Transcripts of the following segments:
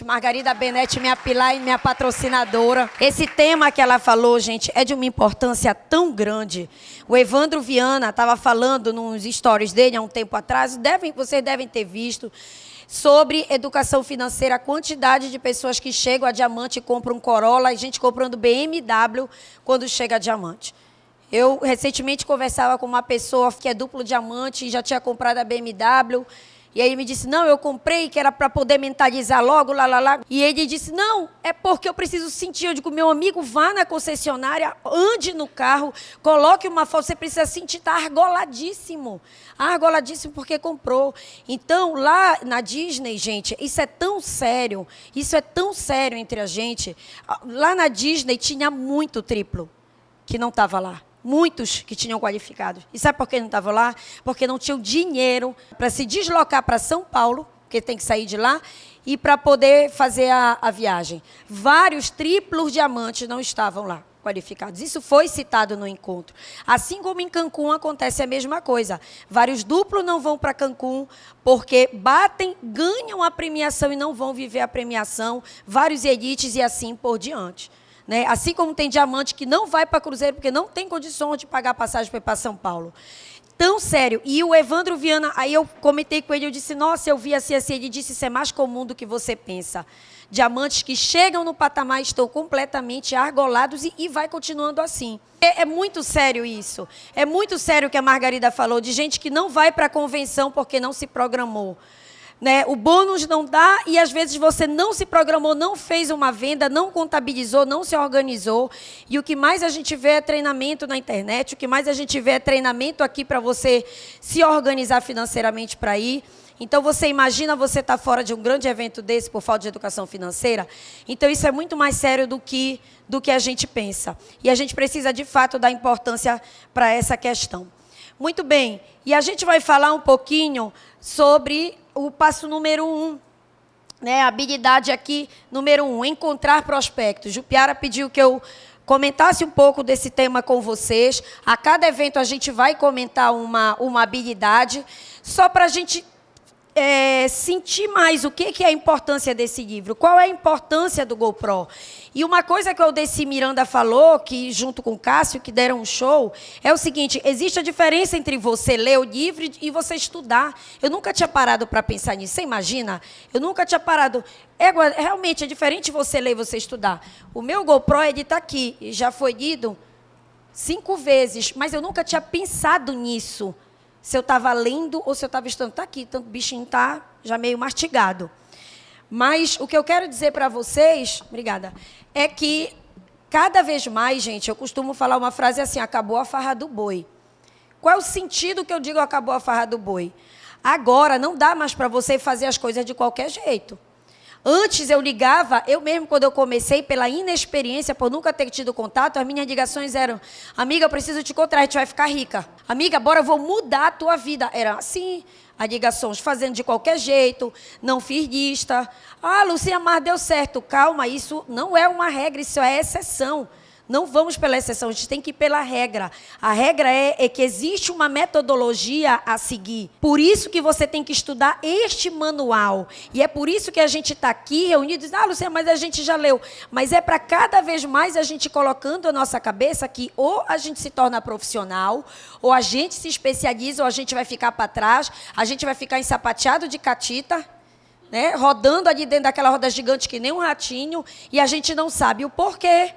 Margarida Benetti, minha pilar e minha patrocinadora. Esse tema que ela falou, gente, é de uma importância tão grande. O Evandro Viana estava falando nos stories dele há um tempo atrás, vocês devem ter visto, sobre educação financeira, a quantidade de pessoas que chegam a diamante e compram um Corolla, e gente comprando BMW quando chega a diamante. Eu recentemente conversava com uma pessoa que é duplo diamante e já tinha comprado a BMW. E aí ele me disse, não, eu comprei que era para poder mentalizar logo, lá. E ele disse, não, é porque eu preciso sentir. Eu digo, meu amigo, vá na concessionária, ande no carro, coloque uma foto, você precisa sentir, está argoladíssimo. Argoladíssimo porque comprou. Então, lá na Disney, gente, isso é tão sério entre a gente. Lá na Disney tinha muito triplo que não estava lá. Muitos que tinham qualificado. E sabe por que não estavam lá? Porque não tinham dinheiro para se deslocar para São Paulo, porque tem que sair de lá, e para poder fazer a viagem. Vários triplos diamantes não estavam lá qualificados. Isso foi citado no encontro. Assim como em Cancún acontece a mesma coisa. Vários duplos não vão para Cancún porque ganham a premiação e não vão viver a premiação. Vários elites e assim por diante. Né? Assim como tem diamante que não vai para cruzeiro porque não tem condições de pagar passagem para ir para São Paulo. Tão sério. E o Evandro Viana, aí eu comentei com ele, eu disse, nossa, eu vi assim, ele disse, isso é mais comum do que você pensa. Diamantes que chegam no patamar estão completamente argolados e vai continuando assim. É muito sério isso. É muito sério o que a Margarida falou, de gente que não vai para a convenção porque não se programou. Né? O bônus não dá e, às vezes, você não se programou, não fez uma venda, não contabilizou, não se organizou. E o que mais a gente vê é treinamento na internet, o que mais a gente vê é treinamento aqui para você se organizar financeiramente para ir. Então, você imagina você estar fora de um grande evento desse por falta de educação financeira? Então, isso é muito mais sério do que a gente pensa. E a gente precisa, de fato, dar importância para essa questão. Muito bem. E a gente vai falar um pouquinho sobre o passo número 1, né? A habilidade aqui, número 1, encontrar prospectos. Jupiara pediu que eu comentasse um pouco desse tema com vocês. A cada evento a gente vai comentar uma habilidade, só para a gente sentir mais o que é a importância desse livro, qual é a importância do GoPro. E uma coisa que o Aldeci Miranda falou, que junto com o Cássio, que deram um show, é o seguinte, existe a diferença entre você ler o livro e você estudar. Eu nunca tinha parado para pensar nisso, você imagina? Eu nunca tinha parado. Realmente é diferente você ler e você estudar. O meu GoPro, ele está aqui, já foi lido 5 vezes, mas eu nunca tinha pensado nisso. Se eu estava lendo ou se eu estava estudando. Está aqui, então o bichinho está já meio mastigado. Mas o que eu quero dizer para vocês, obrigada, é que cada vez mais, gente, eu costumo falar uma frase assim, acabou a farra do boi. Qual é o sentido que eu digo acabou a farra do boi? Agora não dá mais para você fazer as coisas de qualquer jeito. Antes eu ligava, eu mesmo quando eu comecei, pela inexperiência, por nunca ter tido contato, as minhas ligações eram, amiga, eu preciso te encontrar, a gente vai ficar rica. Amiga, bora, eu vou mudar a tua vida. Era assim, as ligações fazendo de qualquer jeito, não fiz lista. Ah, Lucinha, mas deu certo. Calma, isso não é uma regra, isso é exceção. Não vamos pela exceção, a gente tem que ir pela regra. A regra é que existe uma metodologia a seguir. Por isso que você tem que estudar este manual. E é por isso que a gente está aqui reunidos. Ah, Luciana, mas a gente já leu. Mas é para cada vez mais a gente colocando a nossa cabeça que ou a gente se torna profissional, ou a gente se especializa, ou a gente vai ficar para trás, a gente vai ficar ensapateado de catita, né, rodando ali dentro daquela roda gigante que nem um ratinho, e a gente não sabe o porquê.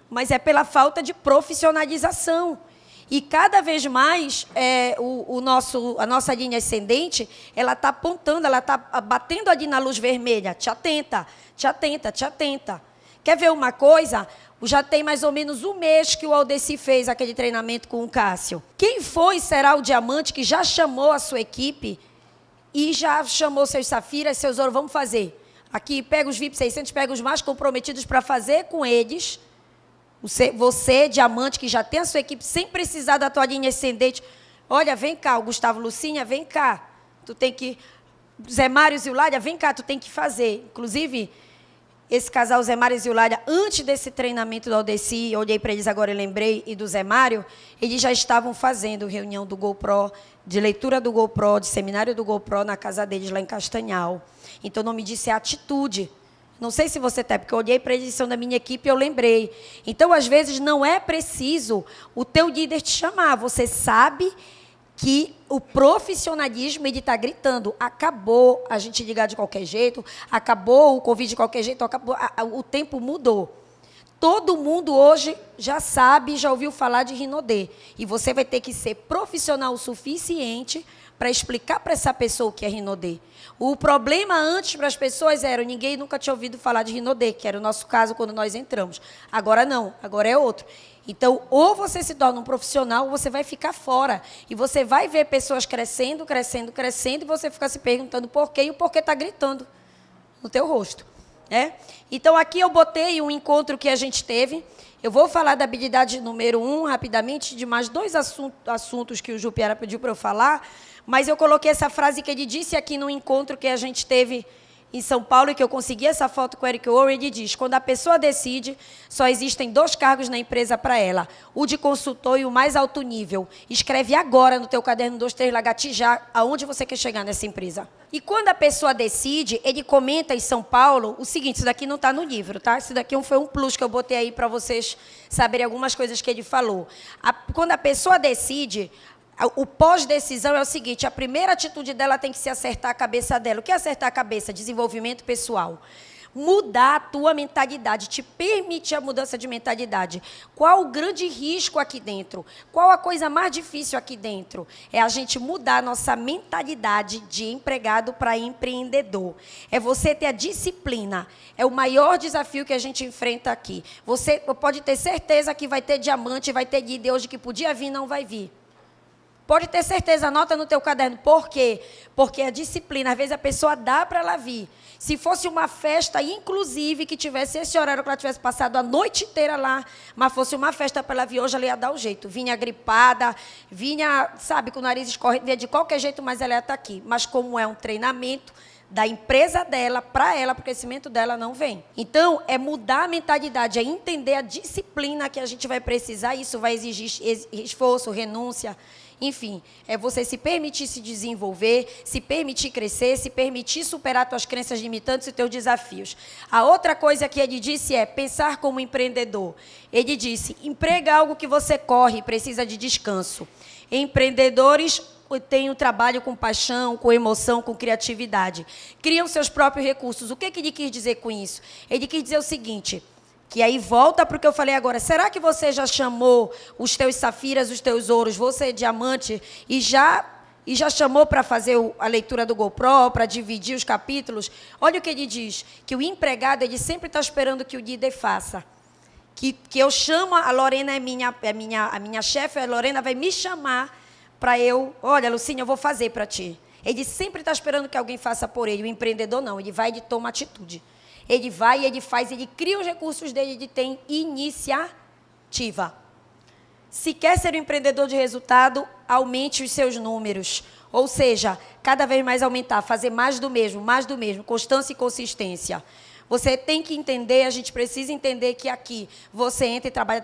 Mas é pela falta de profissionalização. E cada vez mais a nossa linha ascendente, ela está apontando, ela está batendo ali na luz vermelha. Te atenta, te atenta, te atenta. Quer ver uma coisa? Já tem mais ou menos 1 mês que o Aldeci fez aquele treinamento com o Cássio. Quem será o diamante que já chamou a sua equipe e já chamou seus safiras, seus ouro? Vamos fazer. Aqui, pega os VIP 600, pega os mais comprometidos para fazer com eles. Você, diamante, que já tem a sua equipe, sem precisar da tua linha ascendente. Olha, vem cá, o Gustavo Lucinha, vem cá. Tu tem que... Zé Mário Zilária, vem cá, tu tem que fazer. Inclusive, esse casal Zé Mário e Zilália, antes desse treinamento do Aldeci, eu olhei para eles agora e lembrei, e do Zé Mário, eles já estavam fazendo reunião do GoPro, de leitura do GoPro, de seminário do GoPro na casa deles lá em Castanhal. Então, o nome disso é atitude. Não sei se você tem, porque eu olhei para a edição da minha equipe e eu lembrei. Então, às vezes, não é preciso o teu líder te chamar. Você sabe que o profissionalismo, ele está gritando, acabou a gente ligar de qualquer jeito, acabou o Covid de qualquer jeito, acabou, o tempo mudou. Todo mundo hoje já sabe, já ouviu falar de Rinodê. E você vai ter que ser profissional o suficiente para explicar para essa pessoa o que é Rinodê. O problema antes para as pessoas era ninguém nunca tinha ouvido falar de Rinodê, que era o nosso caso quando nós entramos. Agora não, agora é outro. Então, ou você se torna um profissional, ou você vai ficar fora. E você vai ver pessoas crescendo, crescendo, crescendo, e você fica se perguntando por quê, e o porquê está gritando no teu rosto. Então, aqui eu botei um encontro que a gente teve. Eu vou falar da habilidade número 1, rapidamente, de mais 2 assuntos que o Jupiara pediu para eu falar, mas eu coloquei essa frase que ele disse aqui no encontro que a gente teve em São Paulo, e que eu consegui essa foto com o Eric Warren. Ele diz, quando a pessoa decide, só existem 2 cargos na empresa para ela, o de consultor e o mais alto nível. Escreve agora no teu caderno 23 Lagatijar aonde você quer chegar nessa empresa. E quando a pessoa decide, ele comenta em São Paulo o seguinte, isso daqui não está no livro, tá? Isso daqui foi um plus que eu botei aí para vocês saberem algumas coisas que ele falou. Quando a pessoa decide, o pós-decisão é o seguinte, a primeira atitude dela tem que ser acertar a cabeça dela. O que é acertar a cabeça? Desenvolvimento pessoal. Mudar a tua mentalidade, te permitir a mudança de mentalidade. Qual o grande risco aqui dentro? Qual a coisa mais difícil aqui dentro? É a gente mudar a nossa mentalidade de empregado para empreendedor. É você ter a disciplina. É o maior desafio que a gente enfrenta aqui. Você pode ter certeza que vai ter diamante, vai ter líder hoje que podia vir, não vai vir. Pode ter certeza, anota no teu caderno. Por quê? Porque a disciplina, às vezes a pessoa dá para ela vir. Se fosse uma festa, inclusive, que tivesse esse horário que ela tivesse passado a noite inteira lá, mas fosse uma festa para ela vir hoje, ela ia dar o jeito. Vinha gripada, vinha, sabe, com o nariz escorrendo, vinha de qualquer jeito, mas ela ia estar aqui. Mas como é um treinamento da empresa dela, para ela, para o crescimento dela, não vem. Então, é mudar a mentalidade, é entender a disciplina que a gente vai precisar. Isso vai exigir esforço, renúncia. Enfim, é você se permitir se desenvolver, se permitir crescer, se permitir superar suas crenças limitantes e teus desafios. A outra coisa que ele disse é pensar como empreendedor. Ele disse, emprega algo que você corre, precisa de descanso. Empreendedores têm o trabalho com paixão, com emoção, com criatividade. Criam seus próprios recursos. O que ele quis dizer com isso? Ele quis dizer o seguinte, que aí volta para o que eu falei agora. Será que você já chamou os teus safiras, os teus ouros, você diamante, e já chamou para fazer a leitura do GoPro, para dividir os capítulos? Olha o que ele diz, que o empregado ele sempre está esperando que o líder faça. Que eu chamo, a Lorena é a minha chefe, a Lorena vai me chamar para eu, olha, Lucinha, eu vou fazer para ti. Ele sempre está esperando que alguém faça por ele. O empreendedor não, ele vai e toma atitude. Ele vai, ele faz, ele cria os recursos dele, ele tem iniciativa. Se quer ser um empreendedor de resultado, aumente os seus números. Ou seja, cada vez mais aumentar, fazer mais do mesmo, constância e consistência. Você tem que entender, a gente precisa entender que aqui você entra e trabalha,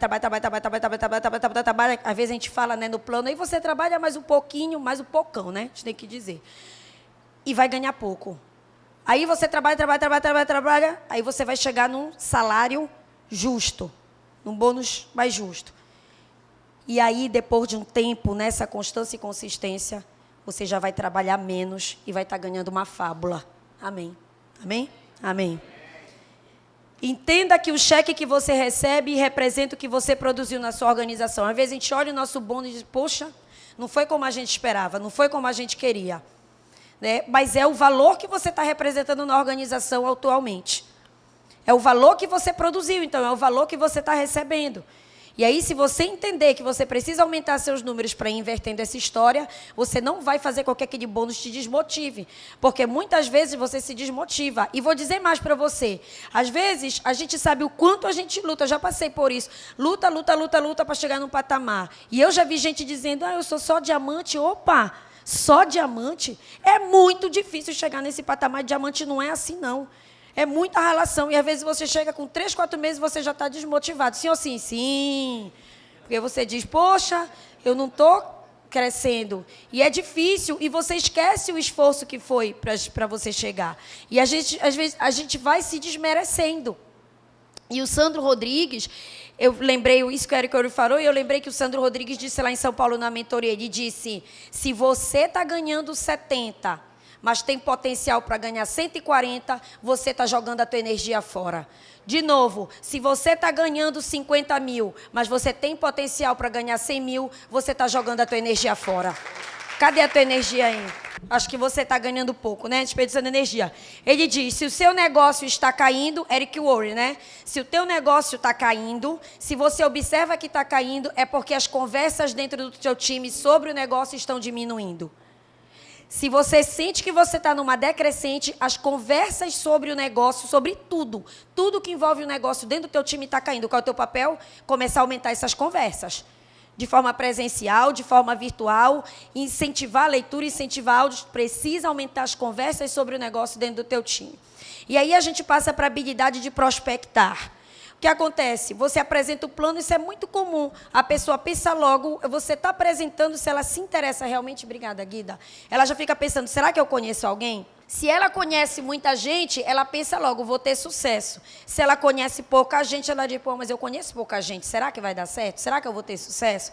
às vezes a gente fala, né, no plano, aí você trabalha mais um pouquinho, mais um pocão, né? A gente tem que dizer. E vai ganhar pouco. Aí você trabalha, aí você vai chegar num salário justo, num bônus mais justo. E aí, depois de um tempo, nessa constância e consistência, você já vai trabalhar menos e vai estar ganhando uma fábula. Amém? Amém? Amém. Entenda que o cheque que você recebe representa o que você produziu na sua organização. Às vezes a gente olha o nosso bônus e diz, poxa, não foi como a gente esperava, não foi como a gente queria. Né? Mas é o valor que você está representando na organização atualmente. É o valor que você produziu, então, é o valor que você está recebendo. E aí, se você entender que você precisa aumentar seus números para ir invertendo essa história, você não vai fazer qualquer que de bônus te desmotive. Porque muitas vezes você se desmotiva. E vou dizer mais para você. Às vezes, a gente sabe o quanto a gente luta. Eu já passei por isso. Luta para chegar num patamar. E eu já vi gente dizendo, eu sou só diamante. Opa, só diamante? É muito difícil chegar nesse patamar. Diamante não é assim, não. É muita relação. E às vezes você chega com 3, 4 meses e você já está desmotivado. Sim ou sim? Sim. Porque você diz, poxa, eu não estou crescendo. E é difícil. E você esquece o esforço que foi para você chegar. E às vezes, a gente vai se desmerecendo. E o Sandro Rodrigues, eu lembrei isso que o Eric Ouro falou, e eu lembrei que o Sandro Rodrigues disse lá em São Paulo na mentoria, ele disse, se você está ganhando 70, mas tem potencial para ganhar 140, você está jogando a tua energia fora. De novo, se você está ganhando 50 mil, mas você tem potencial para ganhar 100 mil, você está jogando a tua energia fora. Cadê a tua energia aí? Acho que você está ganhando pouco, né? Desperdiçando energia. Ele diz, se o seu negócio está caindo, Eric Worre, né? Se o teu negócio está caindo, se você observa que está caindo, é porque as conversas dentro do teu time sobre o negócio estão diminuindo. Se você sente que você está numa decrescente, as conversas sobre o negócio, sobre tudo que envolve o negócio dentro do teu time está caindo. Qual é o teu papel? Começar a aumentar essas conversas. De forma presencial, de forma virtual, incentivar a leitura, incentivar áudios, precisa aumentar as conversas sobre o negócio dentro do teu time. E aí a gente passa para a habilidade de prospectar. O que acontece? Você apresenta o plano, isso é muito comum. A pessoa pensa logo, você está apresentando, se ela se interessa realmente, obrigada, Guida, ela já fica pensando, será que eu conheço alguém? Se ela conhece muita gente, ela pensa logo, vou ter sucesso. Se ela conhece pouca gente, ela diz, pô, mas eu conheço pouca gente, será que vai dar certo? Será que eu vou ter sucesso?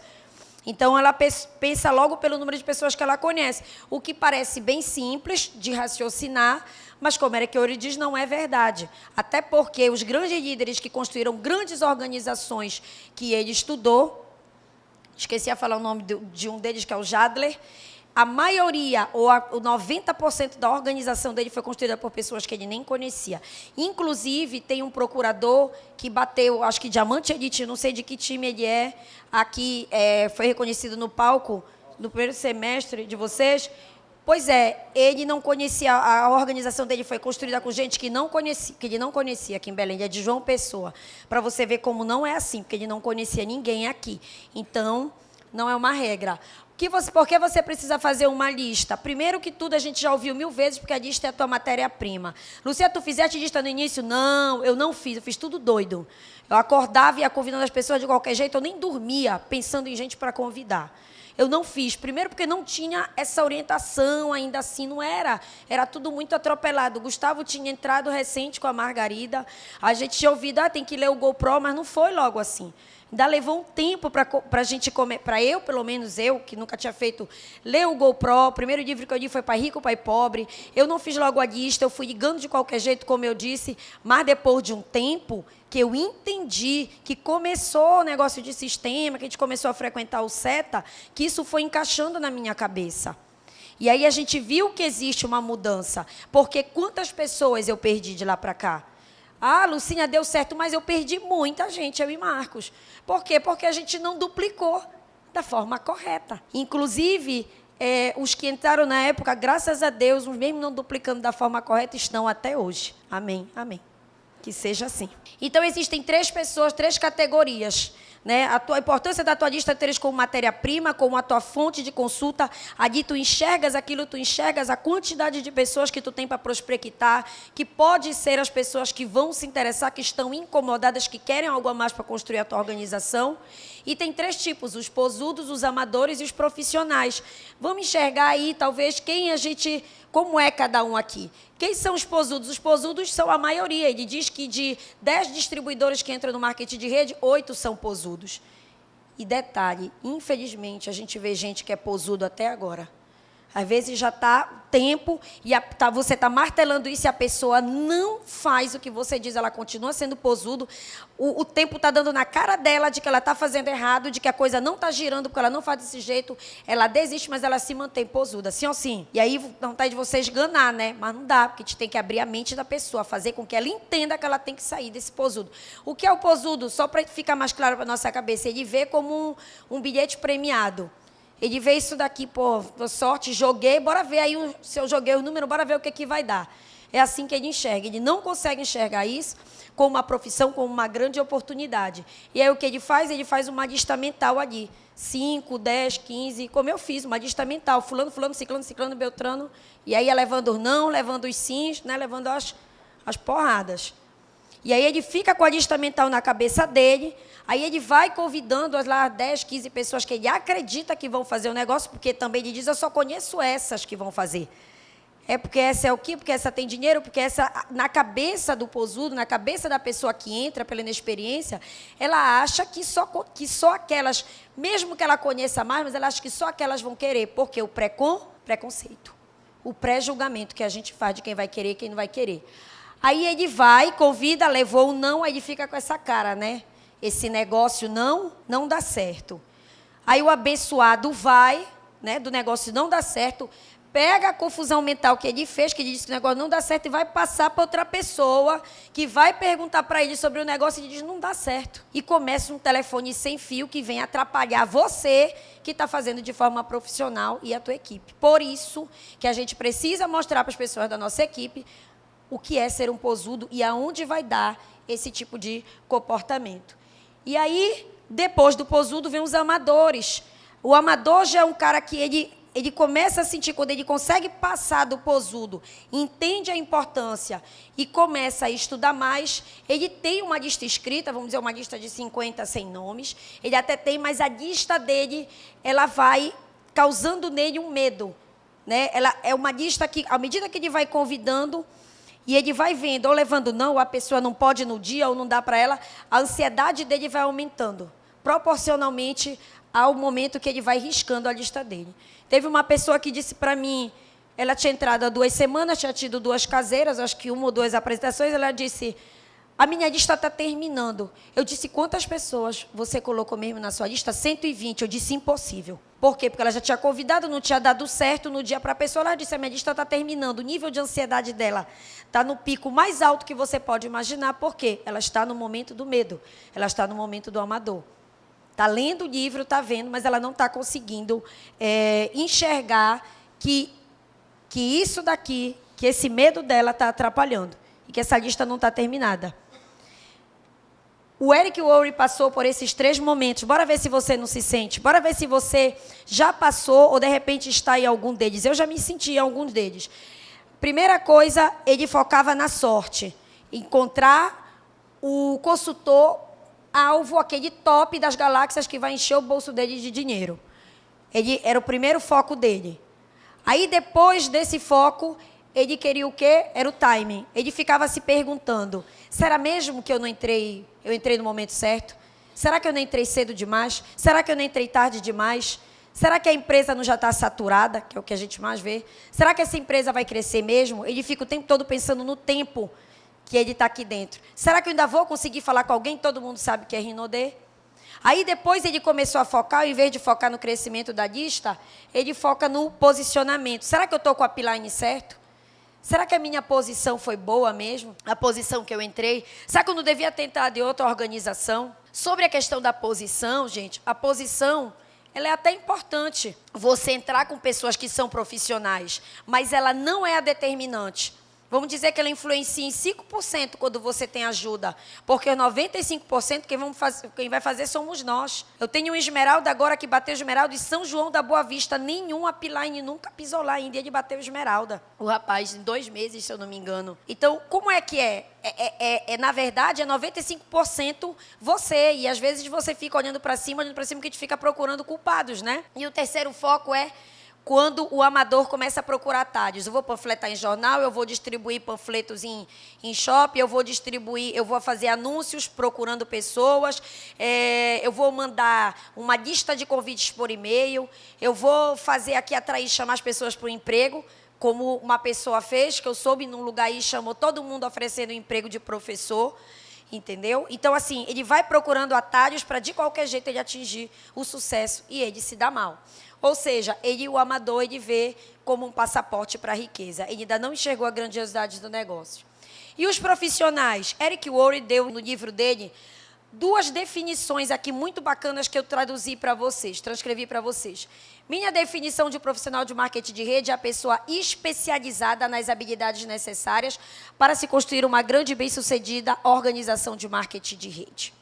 Então, ela pensa logo pelo número de pessoas que ela conhece. O que parece bem simples de raciocinar, mas como Eric Ouro diz, não é verdade. Até porque os grandes líderes que construíram grandes organizações que ele estudou, esqueci de falar o nome de um deles, que é o Jadler, a maioria, o 90% da organização dele foi construída por pessoas que ele nem conhecia. Inclusive, tem um procurador que bateu, acho que Diamante Elite, não sei de que time ele é, aqui foi reconhecido no palco, no primeiro semestre de vocês. Pois é, ele não conhecia, a organização dele foi construída com gente que ele não conhecia aqui em Belém, ele é de João Pessoa. Para você ver como não é assim, porque ele não conhecia ninguém aqui. Então, não é uma regra. Por que você precisa fazer uma lista? Primeiro que tudo, a gente já ouviu 1000 vezes, porque a lista é a tua matéria-prima. Lucia, tu fizeste lista no início? Não, eu não fiz, eu fiz tudo doido. Eu acordava e ia convidando as pessoas de qualquer jeito, eu nem dormia pensando em gente para convidar. Eu não fiz, primeiro porque não tinha essa orientação, ainda assim não era tudo muito atropelado. O Gustavo tinha entrado recente com a Margarida, a gente tinha ouvido, tem que ler o GoPro, mas não foi logo assim. Ainda levou um tempo para a gente comer, para eu, pelo menos eu, que nunca tinha feito, ler o GoPro. O primeiro livro que eu li foi Pai Rico, Pai Pobre. Eu não fiz logo a lista, eu fui ligando de qualquer jeito, como eu disse, mas depois de um tempo que eu entendi que começou o negócio de sistema, que a gente começou a frequentar o SETA, que isso foi encaixando na minha cabeça. E aí a gente viu que existe uma mudança, porque quantas pessoas eu perdi de lá para cá? Ah, Lucinha, deu certo, mas eu perdi muita gente, eu e Marcos. Por quê? Porque a gente não duplicou da forma correta. Inclusive, os que entraram na época, graças a Deus, mesmo não duplicando da forma correta, estão até hoje. Amém, amém. Que seja assim. Então, existem 3 pessoas, 3 categorias. Né? A importância da tua lista teres como matéria-prima, como a tua fonte de consulta. Ali tu enxergas aquilo, tu enxergas a quantidade de pessoas que tu tem para prospectar, que pode ser as pessoas que vão se interessar, que estão incomodadas, que querem algo a mais para construir a tua organização. E tem 3 tipos, os posudos, os amadores e os profissionais. Vamos enxergar aí, talvez, como é cada um aqui. Quem são os posudos? Os posudos são a maioria. Ele diz que de 10 distribuidores que entram no marketing de rede, 8 são posudos. E detalhe, infelizmente, a gente vê gente que é posudo até agora. Às vezes já está tempo e você está martelando isso e a pessoa não faz o que você diz, ela continua sendo posudo. O tempo está dando na cara dela de que ela está fazendo errado, de que a coisa não está girando porque ela não faz desse jeito. Ela desiste, mas ela se mantém posuda, sim ou sim? E aí não está de você esganar, né? Mas não dá, porque a gente tem que abrir a mente da pessoa, fazer com que ela entenda que ela tem que sair desse posudo. O que é o posudo? Só para ficar mais claro para a nossa cabeça, ele vê como um bilhete premiado. Ele vê isso daqui, pô, sorte, joguei, bora ver aí se eu joguei o número, bora ver o que vai dar. É assim que ele enxerga. Ele não consegue enxergar isso como uma profissão, como uma grande oportunidade. E aí o que ele faz? Ele faz uma lista mental ali. 5, 10, 15, como eu fiz, uma lista mental. Fulano, fulano, ciclano, ciclano, beltrano. E aí ia levando os não, levando os sims, né, levando as as porradas. E aí ele fica com a lista mental na cabeça dele, aí ele vai convidando as lá 10, 15 pessoas que ele acredita que vão fazer o negócio, porque também ele diz, eu só conheço essas que vão fazer. É porque essa é o quê? Porque essa tem dinheiro, porque essa, na cabeça do posudo, na cabeça da pessoa que entra pela inexperiência, ela acha que só aquelas, mesmo que ela conheça mais, mas ela acha que só aquelas vão querer, porque o preconceito, o pré-julgamento que a gente faz de quem vai querer e quem não vai querer. Aí ele vai, convida, levou o não, aí ele fica com essa cara, né? Esse negócio não dá certo. Aí o abençoado vai, né, do negócio não dá certo, pega a confusão mental que ele fez, que ele disse que o negócio não dá certo, e vai passar para outra pessoa, que vai perguntar para ele sobre o negócio, e ele diz, não dá certo. E começa um telefone sem fio que vem atrapalhar você, que está fazendo de forma profissional, e a tua equipe. Por isso que a gente precisa mostrar para as pessoas da nossa equipe o que é ser um posudo e aonde vai dar esse tipo de comportamento. E aí, depois do posudo, vem os amadores. O amador já é um cara que ele começa a sentir, quando ele consegue passar do posudo, entende a importância e começa a estudar mais, ele tem uma lista escrita, vamos dizer, uma lista de 50, 100 nomes, ele até tem, mas a lista dele, ela vai causando nele um medo, né? Ela é uma lista que, à medida que ele vai convidando, e ele vai vendo, ou levando não, ou a pessoa não pode no dia, ou não dá para ela, a ansiedade dele vai aumentando, proporcionalmente ao momento que ele vai riscando a lista dele. Teve uma pessoa que disse para mim, ela tinha entrado há 2 semanas, tinha tido 2 caseiras, acho que 1 ou 2 apresentações, ela disse, a minha lista está terminando. Eu disse, quantas pessoas você colocou mesmo na sua lista? 120. Eu disse, impossível. Por quê? Porque ela já tinha convidado, não tinha dado certo no dia para a pessoa. Ela disse, a minha lista está terminando. O nível de ansiedade dela está no pico mais alto que você pode imaginar. Por quê? Ela está no momento do medo. Ela está no momento do amador. Está lendo o livro, está vendo, mas ela não está conseguindo enxergar que isso daqui, que esse medo dela está atrapalhando. E que essa lista não está terminada. O Eric Worre passou por esses 3 momentos. Bora ver se você não se sente. Bora ver se você já passou ou, de repente, está em algum deles. Eu já me senti em alguns deles. Primeira coisa, ele focava na sorte. Encontrar o consultor alvo, aquele top das galáxias que vai encher o bolso dele de dinheiro. Ele era o primeiro foco dele. Aí, depois desse foco, ele queria o quê? Era o timing. Ele ficava se perguntando, será mesmo que eu entrei no momento certo? Será que eu não entrei cedo demais? Será que eu não entrei tarde demais? Será que a empresa não já está saturada, que é o que a gente mais vê? Será que essa empresa vai crescer mesmo? Ele fica o tempo todo pensando no tempo que ele está aqui dentro. Será que eu ainda vou conseguir falar com alguém? Todo mundo sabe que é Rinodê. Aí depois ele começou a focar, em vez de focar no crescimento da lista, ele foca no posicionamento. Será que eu estou com a pipeline certo? Será que a minha posição foi boa mesmo? A posição que eu entrei? Será que eu não devia tentar de outra organização? Sobre a questão da posição, gente, a posição, ela é até importante. Você entrar com pessoas que são profissionais, mas ela não é a determinante. Vamos dizer que ela influencia em 5% quando você tem ajuda, porque os 95% quem vai fazer somos nós. Eu tenho um esmeralda agora que bateu esmeralda em São João da Boa Vista. Nenhum upline nunca pisou lá ainda, ele bateu esmeralda. O rapaz, em 2 meses, se eu não me engano. Então, como é que é? Na verdade, é 95% você. E às vezes você fica olhando para cima, que a gente fica procurando culpados, né? E o terceiro foco é quando o amador começa a procurar atalhos. Eu vou panfletar em jornal, eu vou distribuir panfletos em shopping, eu vou fazer anúncios procurando pessoas, eu vou mandar uma lista de convites por e-mail, eu vou fazer aqui chamar as pessoas para o emprego, como uma pessoa fez, que eu soube num lugar aí, chamou todo mundo oferecendo um emprego de professor, entendeu? Então, assim, ele vai procurando atalhos para, de qualquer jeito, ele atingir o sucesso e ele se dá mal. Ou seja, o amador, ele vê como um passaporte para a riqueza. Ele ainda não enxergou a grandiosidade do negócio. E os profissionais? Eric Worre deu no livro dele 2 definições aqui muito bacanas que eu traduzi para vocês, transcrevi para vocês. Minha definição de profissional de marketing de rede é a pessoa especializada nas habilidades necessárias para se construir uma grande e bem-sucedida organização de marketing de rede.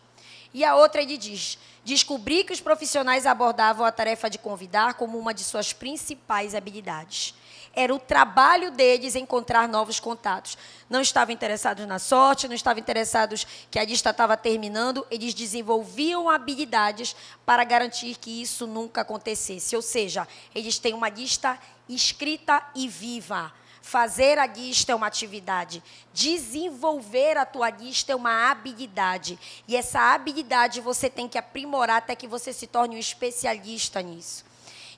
E a outra, ele diz, descobri que os profissionais abordavam a tarefa de convidar como uma de suas principais habilidades. era o trabalho deles encontrar novos contatos. Não estavam interessados na sorte, não estavam interessados que a lista estava terminando, eles desenvolviam habilidades para garantir que isso nunca acontecesse. Ou seja, eles têm uma lista escrita e viva. Fazer a lista é uma atividade. Desenvolver a tua lista é uma habilidade. E essa habilidade você tem que aprimorar até que você se torne um especialista nisso.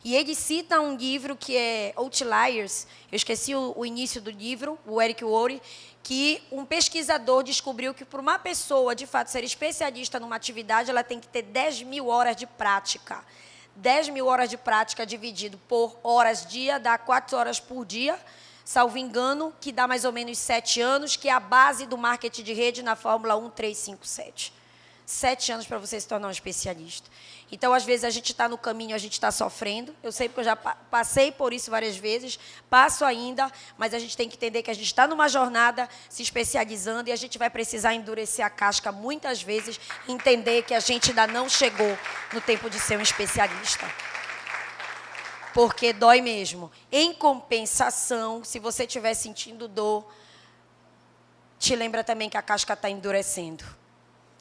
E ele cita um livro que é Outliers, eu esqueci o início do livro, o Eric Worre, que um pesquisador descobriu que para uma pessoa, de fato, ser especialista numa atividade, ela tem que ter 10.000 horas de prática. 10.000 horas de prática dividido por horas dia, dá 4 horas por dia, salvo engano, que dá mais ou menos 7 anos, que é a base do marketing de rede na Fórmula 1, 3, 5, 7. 7 anos para você se tornar um especialista. Então, às vezes, a gente está no caminho, a gente está sofrendo. Eu sei porque eu já passei por isso várias vezes, passo ainda, mas a gente tem que entender que a gente está numa jornada se especializando e a gente vai precisar endurecer a casca muitas vezes, entender que a gente ainda não chegou no tempo de ser um especialista. Porque dói mesmo. Em compensação, se você estiver sentindo dor, te lembra também que a casca está endurecendo.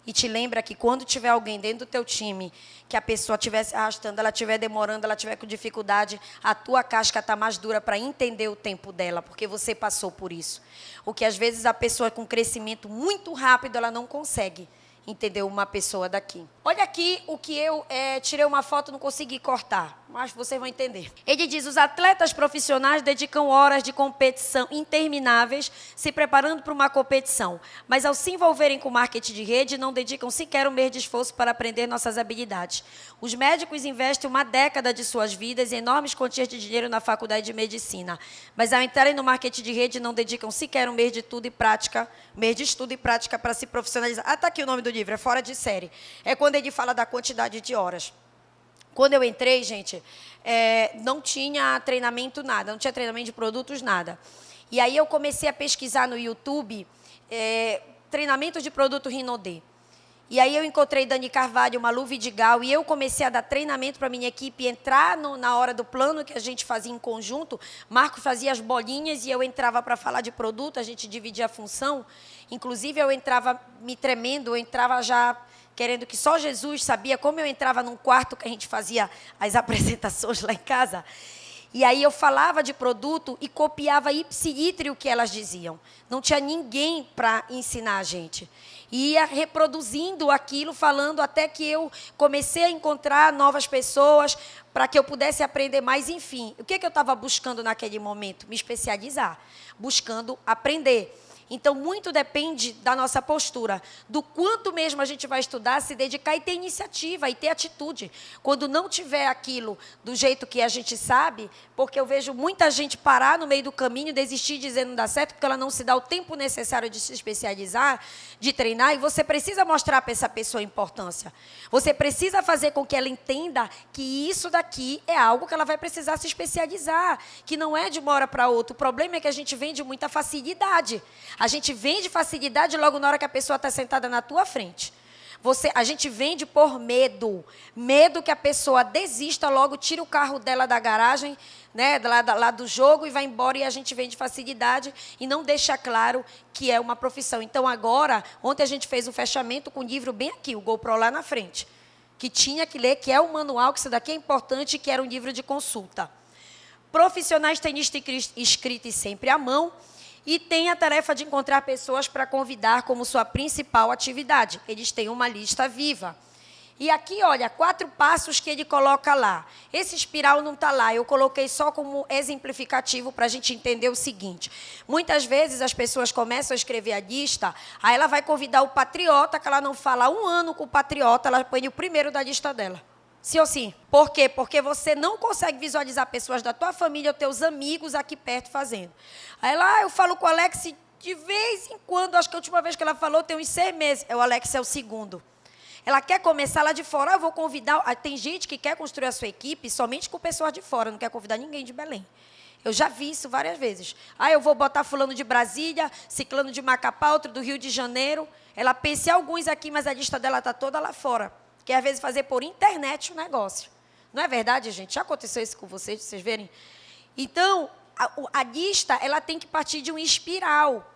E te lembra que quando tiver alguém dentro do teu time, que a pessoa estiver se arrastando, ela estiver demorando, ela estiver com dificuldade, a tua casca está mais dura para entender o tempo dela, porque você passou por isso. O que às vezes a pessoa com crescimento muito rápido, ela não consegue entender uma pessoa daqui. Olha aqui o que eu tirei uma foto, não consegui cortar, mas vocês vão entender. Ele diz, os atletas profissionais dedicam horas de competição intermináveis se preparando para uma competição, mas ao se envolverem com marketing de rede, não dedicam sequer um mês de esforço para aprender nossas habilidades. Os médicos investem uma década de suas vidas e enormes quantias de dinheiro na faculdade de medicina, mas ao entrarem no marketing de rede, não dedicam sequer um mês de estudo e prática para se profissionalizar. Ah, está aqui o nome do livro, é fora de série. É quando ele fala da quantidade de horas. Quando eu entrei, gente, não tinha treinamento nada, não tinha treinamento de produtos, nada. E aí eu comecei a pesquisar no YouTube treinamento de produto Rinodê. E aí eu encontrei Dani Carvalho, Malu Vidigal, e eu comecei a dar treinamento para a minha equipe entrar na hora do plano que a gente fazia em conjunto. Marco fazia as bolinhas e eu entrava para falar de produto, a gente dividia a função. Inclusive, eu entrava me tremendo, eu entrava já querendo que só Jesus sabia como eu entrava num quarto que a gente fazia as apresentações lá em casa. E aí eu falava de produto e copiava ipsilítere o que elas diziam. Não tinha ninguém para ensinar a gente. E ia reproduzindo aquilo, falando até que eu comecei a encontrar novas pessoas para que eu pudesse aprender mais. Enfim, o que eu estava buscando naquele momento? Me especializar, buscando aprender. Então, muito depende da nossa postura, do quanto mesmo a gente vai estudar, se dedicar e ter iniciativa, e ter atitude. Quando não tiver aquilo do jeito que a gente sabe, porque eu vejo muita gente parar no meio do caminho, desistir dizendo não dá certo, porque ela não se dá o tempo necessário de se especializar, de treinar, e você precisa mostrar para essa pessoa a importância. Você precisa fazer com que ela entenda que isso daqui é algo que ela vai precisar se especializar, que não é de uma hora para outra. O problema é que a gente vende muita facilidade. A gente vende facilidade logo na hora que a pessoa está sentada na tua frente. A gente vende por medo. Medo que a pessoa desista logo, tira o carro dela da garagem, né, lá do jogo e vai embora, e a gente vende facilidade e não deixa claro que é uma profissão. Então, agora, ontem a gente fez um fechamento com o livro bem aqui, o GoPro lá na frente, que tinha que ler, que é um manual, que isso daqui é importante, que era um livro de consulta. Profissionais têm lista escrita e sempre à mão, e tem a tarefa de encontrar pessoas para convidar como sua principal atividade. Eles têm uma lista viva. E aqui, olha, 4 passos que ele coloca lá. Esse espiral não está lá, eu coloquei só como exemplificativo para a gente entender o seguinte. Muitas vezes as pessoas começam a escrever a lista, aí ela vai convidar o patriota, que ela não fala há 1 ano com o patriota, ela põe o primeiro da lista dela. Sim ou sim? Por quê? Porque você não consegue visualizar pessoas da tua família ou teus amigos aqui perto fazendo. Aí lá eu falo com o Alex de vez em quando, acho que a última vez que ela falou tem uns 6 meses. O Alex é o segundo. Ela quer começar lá de fora. Eu vou convidar. Tem gente que quer construir a sua equipe somente com pessoas de fora, não quer convidar ninguém de Belém. Eu já vi isso várias vezes. Eu vou botar fulano de Brasília, ciclano de Macapá, outro do Rio de Janeiro. Ela pensa em alguns aqui, mas a lista dela está toda lá fora. Quer, às vezes, fazer por internet o negócio. Não é verdade, gente? Já aconteceu isso com vocês verem? Então, a lista, ela tem que partir de uma espiral.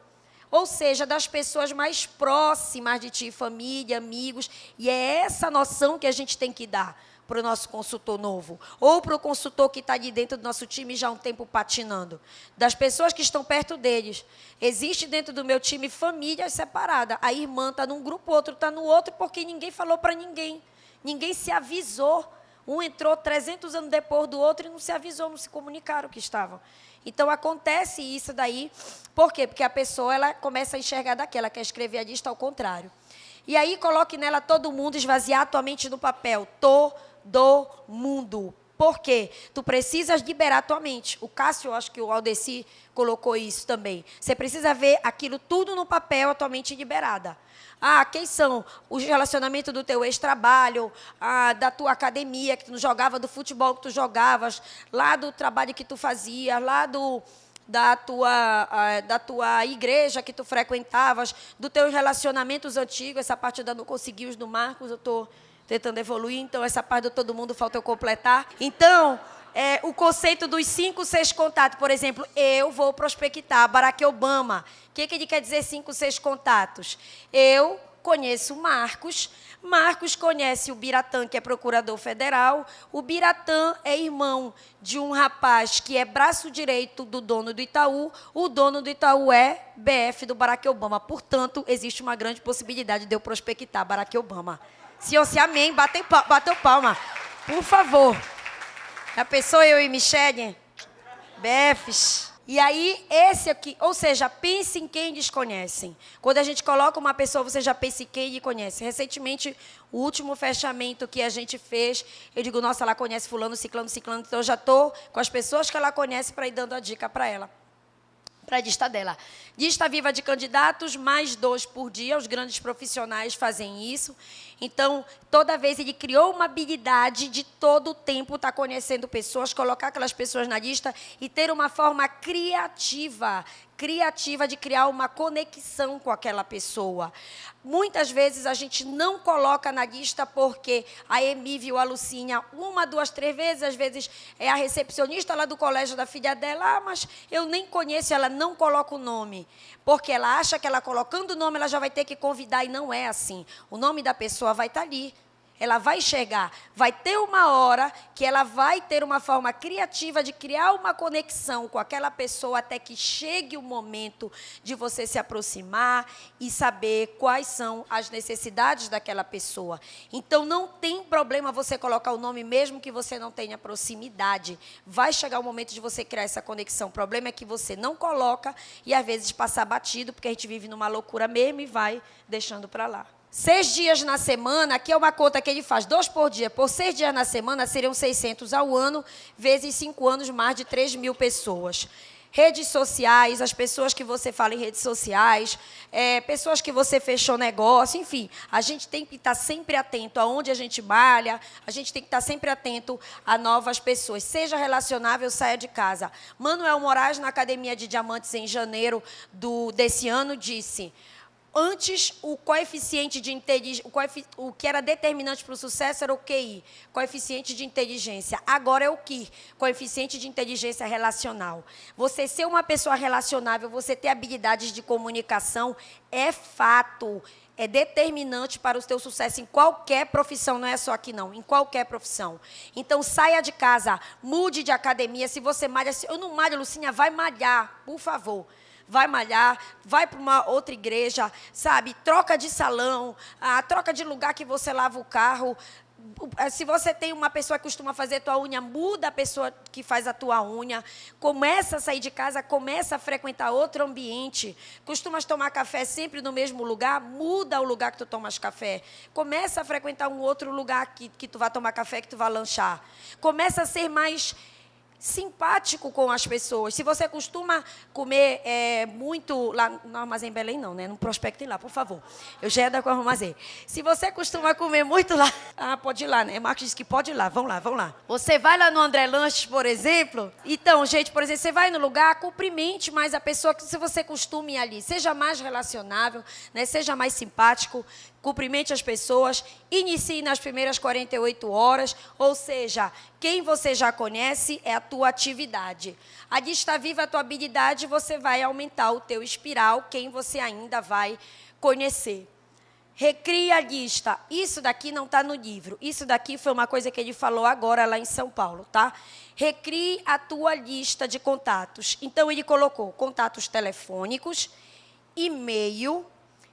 Ou seja, das pessoas mais próximas de ti, família, amigos. E é essa noção que a gente tem que dar para o nosso consultor novo. Ou para o consultor que está ali dentro do nosso time já há um tempo patinando. Das pessoas que estão perto deles. Existe dentro do meu time famílias separadas. A irmã está num grupo, o outro está no outro, porque ninguém falou para ninguém. Ninguém se avisou. Um entrou 300 anos depois do outro e não se avisou, não se comunicaram que estavam. Então, acontece isso daí. Por quê? Porque a pessoa ela começa a enxergar daquela, quer escrever a lista ao contrário. E aí, coloque nela todo mundo, esvaziar a tua mente no papel. Todo mundo. Por quê? Tu precisas liberar a tua mente. O Cássio, eu acho que o Aldeci colocou isso também. Você precisa ver aquilo tudo no papel, a tua mente liberada. Ah, quem são os relacionamentos do teu ex-trabalho, da tua academia, que tu jogava, do futebol que tu jogavas, lá do trabalho que tu fazia, lá da tua igreja que tu frequentavas, dos teus relacionamentos antigos, essa parte eu ainda não consegui, os do Marcos, eu estou tentando evoluir, então essa parte de todo mundo falta eu completar. Então, o conceito dos 5, 6 contatos, por exemplo, eu vou prospectar Barack Obama. O que ele quer dizer 5, 6 contatos? Eu conheço Marcos, Marcos conhece o Biratã, que é procurador federal, o Biratã é irmão de um rapaz que é braço direito do dono do Itaú, o dono do Itaú é BF do Barack Obama, portanto, existe uma grande possibilidade de eu prospectar Barack Obama. Se ou se amém, bateu palma, por favor. A pessoa, eu e Michele, BFs. E aí, esse aqui, ou seja, pense em quem desconhecem. Quando a gente coloca uma pessoa, você já pensa em quem lhe conhece. Recentemente, o último fechamento que a gente fez, eu digo, nossa, ela conhece fulano, ciclano, então eu já estou com as pessoas que ela conhece para ir dando a dica para ela. Para a lista dela. Lista viva de candidatos, mais 2 por dia. Os grandes profissionais fazem isso. Então, toda vez ele criou uma habilidade de todo o tempo estar conhecendo pessoas, colocar aquelas pessoas na lista e ter uma forma criativa de criar uma conexão com aquela pessoa. Muitas vezes a gente não coloca na lista porque a Emi viu a Lucinha 1, 2, 3 vezes, às vezes é a recepcionista lá do colégio da filha dela, mas eu nem conheço, ela não coloca o nome. Porque ela acha que ela colocando o nome, ela já vai ter que convidar, e não é assim. O nome da pessoa vai estar ali. Ela vai chegar, vai ter uma hora que ela vai ter uma forma criativa de criar uma conexão com aquela pessoa até que chegue o momento de você se aproximar e saber quais são as necessidades daquela pessoa. Então, não tem problema você colocar o nome mesmo que você não tenha proximidade. Vai chegar o momento de você criar essa conexão. O problema é que você não coloca e, às vezes, passar batido, porque a gente vive numa loucura mesmo e vai deixando para lá. 6 dias na semana, aqui é uma conta que ele faz, 2 por dia. Por 6 dias na semana, seriam 600 ao ano, vezes 5 anos, mais de 3.000 pessoas. Redes sociais, as pessoas que você fala em redes sociais, pessoas que você fechou negócio, enfim. A gente tem que estar sempre atento aonde a gente malha, a gente tem que estar sempre atento a novas pessoas. Seja relacionável, saia de casa. Manuel Moraes, na Academia de Diamantes, em janeiro desse ano, disse... Antes, o coeficiente de inteligência, o que era determinante para o sucesso era o QI, coeficiente de inteligência. Agora é o QI, coeficiente de inteligência relacional. Você ser uma pessoa relacionável, você ter habilidades de comunicação, é fato, é determinante para o teu sucesso em qualquer profissão, não é só aqui não, em qualquer profissão. Então, saia de casa, mude de academia. Se você malha, eu não malho, Lucinha, vai malhar, por favor. Vai malhar, vai para uma outra igreja, sabe? Troca de salão, troca de lugar que você lava o carro. Se você tem uma pessoa que costuma fazer a tua unha, muda a pessoa que faz a tua unha. Começa a sair de casa, começa a frequentar outro ambiente. Costumas tomar café sempre no mesmo lugar, muda o lugar que tu tomas café. Começa a frequentar um outro lugar que tu vai tomar café, que tu vai lanchar. Começa a ser mais... simpático com as pessoas. Se você costuma comer muito lá no Armazém Belém, não, né? Não prospectem lá, por favor. Eu já ia dar com o Armazém. Se você costuma comer muito lá... pode ir lá, né? Marcos disse que pode ir lá. Vão lá, vão lá. Você vai lá no André Lanches, por exemplo. Então, gente, por exemplo, você vai no lugar, cumprimente mais a pessoa que se você costuma ir ali. Seja mais relacionável, né? Seja mais simpático. cumprimente as pessoas, inicie nas primeiras 48 horas, ou seja, quem você já conhece é a tua atividade. A lista viva a tua habilidade, você vai aumentar o teu espiral, quem você ainda vai conhecer. Recria a lista. Isso daqui não está no livro. Isso daqui foi uma coisa que ele falou agora lá em São Paulo, tá? Recrie a tua lista de contatos. Então, ele colocou contatos telefônicos, e-mail,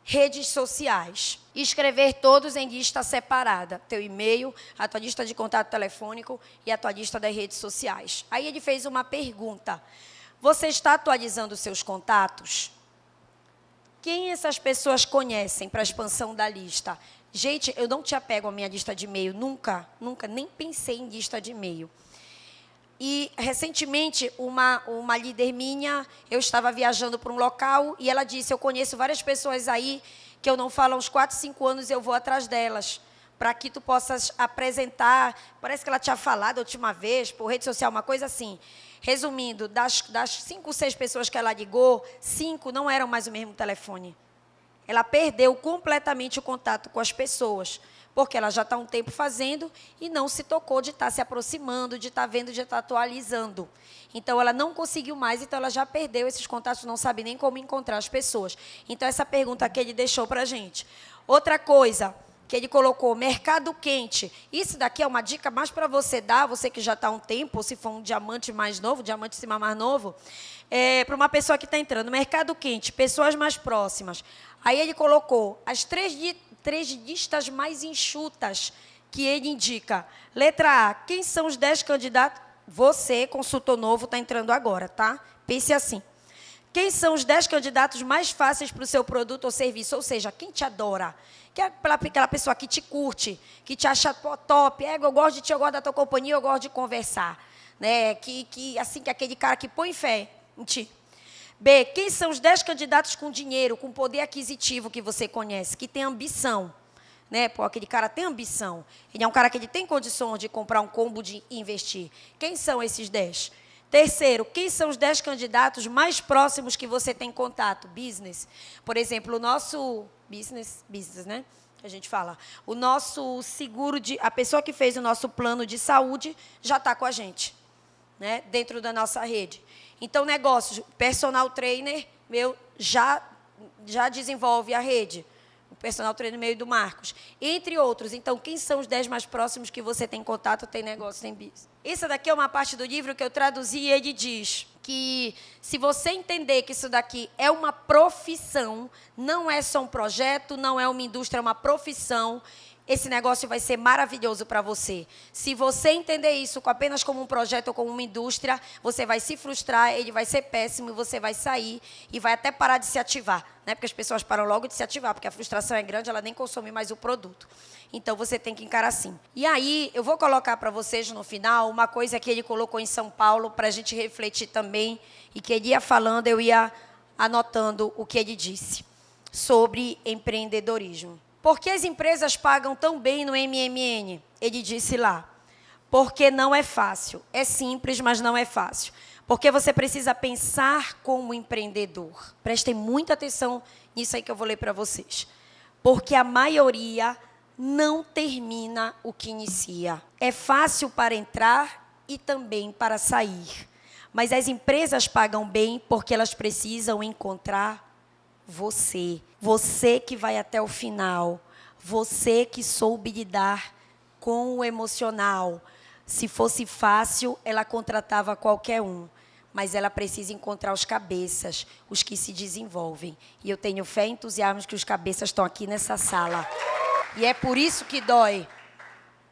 redes sociais. Escrever todos em lista separada. Teu e-mail, a tua lista de contato telefônico e a tua lista das redes sociais. Aí ele fez uma pergunta. Você está atualizando os seus contatos? Quem essas pessoas conhecem para a expansão da lista? Gente, eu não te apego à minha lista de e-mail, nunca, nem pensei em lista de e-mail. E, recentemente, uma líder minha, eu estava viajando para um local e ela disse, eu conheço várias pessoas aí que eu não falo há uns 4, 5 anos e eu vou atrás delas, para que tu possas apresentar, parece que ela tinha falado a última vez, por rede social, uma coisa assim. Resumindo, das 5, 6 pessoas que ela ligou, 5 não eram mais o mesmo telefone. Ela perdeu completamente o contato com as pessoas, porque ela já está um tempo fazendo e não se tocou de estar se aproximando, de estar vendo, de estar atualizando. Então, ela não conseguiu mais, então ela já perdeu esses contatos, não sabe nem como encontrar as pessoas. Então, essa pergunta que ele deixou para a gente. Outra coisa que ele colocou, mercado quente. Isso daqui é uma dica mais para você dar, você que já está há um tempo, ou se for um diamante mais novo, diamante de cima mais novo, para uma pessoa que está entrando. Mercado quente, pessoas mais próximas. Aí ele colocou as 3 listas mais enxutas que ele indica. Letra A, quem são os 10 candidatos? Você, consultor novo, está entrando agora, tá? Pense assim. Quem são os 10 candidatos mais fáceis para o seu produto ou serviço? Ou seja, quem te adora? Que é aquela pessoa que te curte, que te acha top. Eu gosto de ti, eu gosto da tua companhia, eu gosto de conversar. Né? Que aquele cara que põe fé em ti. B, quem são os 10 candidatos com dinheiro, com poder aquisitivo que você conhece, que tem ambição? Né? Pô, aquele cara tem ambição. Ele é um cara que ele tem condições de comprar um combo de investir. Quem são esses 10? Terceiro, quem são os 10 candidatos mais próximos que você tem contato? Business. Por exemplo, o nosso business, né? A gente fala. O nosso seguro a pessoa que fez o nosso plano de saúde já está com a gente, né? Dentro da nossa rede. Então, negócios, personal trainer, meu, já desenvolve a rede. O personal trainer meio do Marcos. Entre outros. Então, quem são os 10 mais próximos que você tem contato, tem negócio, tem business? Essa daqui é uma parte do livro que eu traduzi e ele diz que se você entender que isso daqui é uma profissão, não é só um projeto, não é uma indústria, é uma profissão, esse negócio vai ser maravilhoso para você. Se você entender isso apenas como um projeto ou como uma indústria, você vai se frustrar, ele vai ser péssimo, você vai sair e vai até parar de se ativar. Né? Porque as pessoas param logo de se ativar, porque a frustração é grande, ela nem consome mais o produto. Então, você tem que encarar assim. E aí, eu vou colocar para vocês no final uma coisa que ele colocou em São Paulo, para a gente refletir também, e que ele ia falando, eu ia anotando o que ele disse sobre empreendedorismo. Por que as empresas pagam tão bem no MMN? Ele disse lá. Porque não é fácil. É simples, mas não é fácil. Porque você precisa pensar como empreendedor. Prestem muita atenção nisso aí que eu vou ler para vocês. Porque a maioria não termina o que inicia. É fácil para entrar e também para sair. Mas as empresas pagam bem porque elas precisam encontrar você. Você que vai até o final. Você que soube lidar com o emocional. Se fosse fácil, ela contratava qualquer um. Mas ela precisa encontrar os cabeças, os que se desenvolvem. E eu tenho fé e entusiasmo que os cabeças estão aqui nessa sala. E é por isso que dói.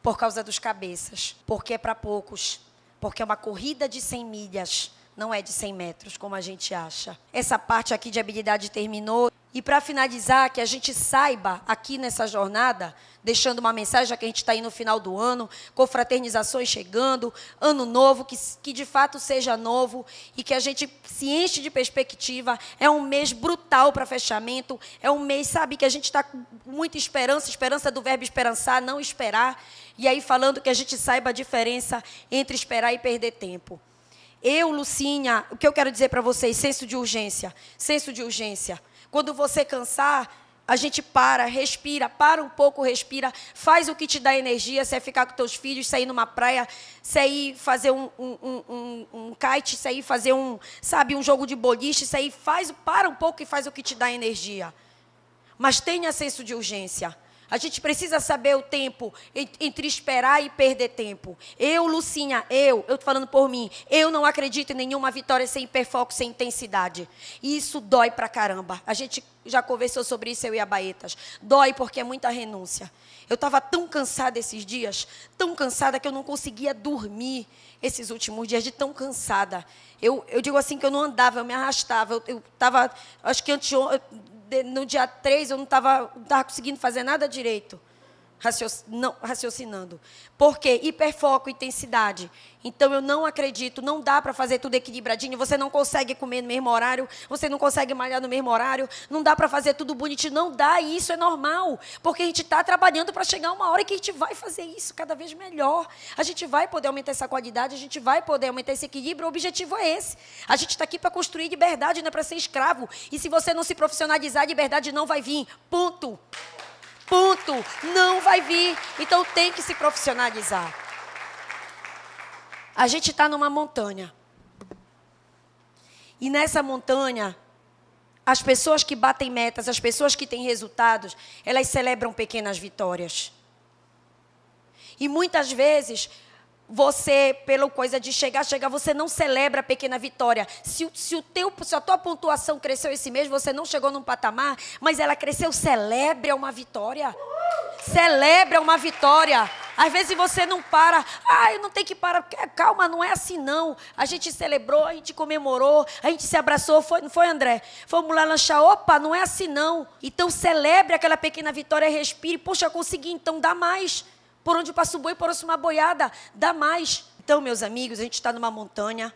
Por causa dos cabeças. Porque é para poucos. Porque é uma corrida de 100 milhas. Não é de 100 metros, como a gente acha. Essa parte aqui de habilidade terminou. E para finalizar, que a gente saiba aqui nessa jornada, deixando uma mensagem, já que a gente está aí no final do ano, confraternizações chegando, ano novo, que de fato seja novo e que a gente se enche de perspectiva. É um mês brutal para fechamento, é um mês, sabe, que a gente está com muita esperança, esperança do verbo esperançar, não esperar. E aí falando que a gente saiba a diferença entre esperar e perder tempo. Eu, Lucinha, o que eu quero dizer para vocês, senso de urgência. Quando você cansar, a gente para, respira, para um pouco, respira, faz o que te dá energia, se é ficar com teus filhos, se é ir numa praia, se é ir fazer um kite, se é ir fazer um jogo de boliche, se é ir, para um pouco e faz o que te dá energia. Mas tenha senso de urgência. A gente precisa saber o tempo entre esperar e perder tempo. Eu, Lucinha, eu estou falando por mim, eu não acredito em nenhuma vitória sem hiperfoco, sem intensidade. E isso dói pra caramba. A gente já conversou sobre isso, eu e a Baetas. Dói porque é muita renúncia. Eu estava tão cansada esses dias, tão cansada que eu não conseguia dormir esses últimos dias, de tão cansada. Eu digo assim que eu não andava, eu me arrastava. Eu estava, acho que no dia 3, eu não estava conseguindo fazer nada direito, raciocinando. Por quê? Hiperfoco, intensidade. Então, eu não acredito, não dá para fazer tudo equilibradinho, você não consegue comer no mesmo horário, você não consegue malhar no mesmo horário, não dá para fazer tudo bonitinho, não dá, e isso é normal, porque a gente está trabalhando para chegar uma hora que a gente vai fazer isso cada vez melhor. A gente vai poder aumentar essa qualidade, a gente vai poder aumentar esse equilíbrio, o objetivo é esse. A gente está aqui para construir liberdade, não é para ser escravo. E se você não se profissionalizar, a liberdade não vai vir. Ponto. Ponto. Não vai vir. Então tem que se profissionalizar. A gente está numa montanha. E nessa montanha, as pessoas que batem metas, as pessoas que têm resultados, elas celebram pequenas vitórias. E muitas vezes, você, pela coisa de chegar, você não celebra a pequena vitória. Se a tua pontuação cresceu esse mês, você não chegou num patamar, mas ela cresceu, celebre uma vitória. Celebra uma vitória. Às vezes você não para. Eu não tenho que parar. Calma, não é assim não. A gente celebrou, a gente comemorou, a gente se abraçou. Não foi, André? Fomos lá lanchar. Opa, não é assim não. Então celebre aquela pequena vitória, respire. Poxa, eu consegui, então dá mais. Por onde passa o boi, por onde uma boiada, dá mais. Então, meus amigos, a gente está numa montanha.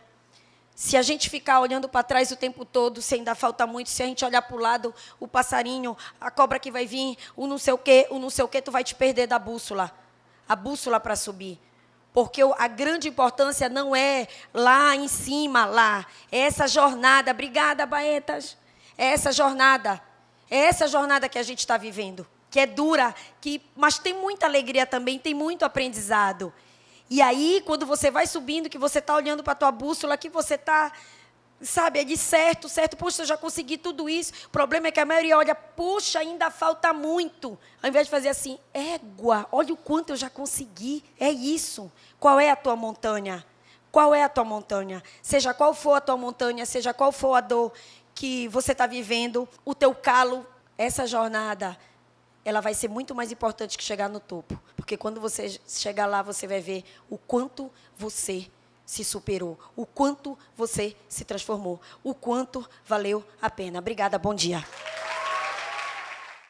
Se a gente ficar olhando para trás o tempo todo, se ainda falta muito, se a gente olhar para o lado, o passarinho, a cobra que vai vir, o não sei o quê, tu vai te perder da bússola. A bússola para subir. Porque a grande importância não é lá em cima, lá. É essa jornada. Obrigada, Baetas. É essa jornada. É essa jornada que a gente está vivendo. Que é dura, mas tem muita alegria também, tem muito aprendizado. E aí, quando você vai subindo, que você está olhando para a tua bússola, que você está, é de certo, puxa, eu já consegui tudo isso. O problema é que a maioria olha, puxa, ainda falta muito. Ao invés de fazer assim, égua, olha o quanto eu já consegui. É isso. Qual é a tua montanha? Qual é a tua montanha? Seja qual for a tua montanha, seja qual for a dor que você está vivendo, o teu calo, essa jornada, ela vai ser muito mais importante que chegar no topo. Porque quando você chegar lá, você vai ver o quanto você se superou, o quanto você se transformou, o quanto valeu a pena. Obrigada, bom dia.